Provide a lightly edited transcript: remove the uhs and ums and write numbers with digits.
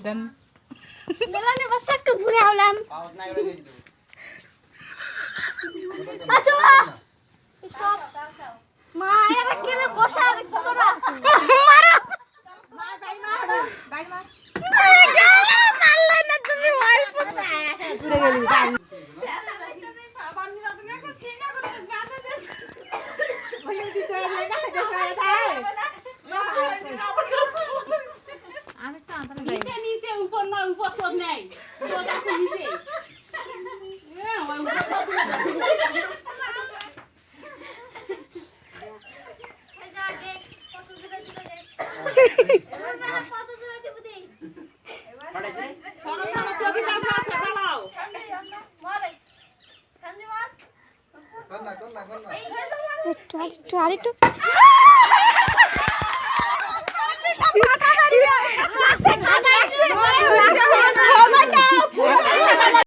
দেন দলানে বসে একটু ঘুরে আলাম আচ্ছা স্টপ মা এবার কেন বসা তোরা মারো মা দাই মার মারলে না তুমি মার ঘুরে গেলি নিচে উপর না উপর সব নাই সব আছে নিচে আরেকটু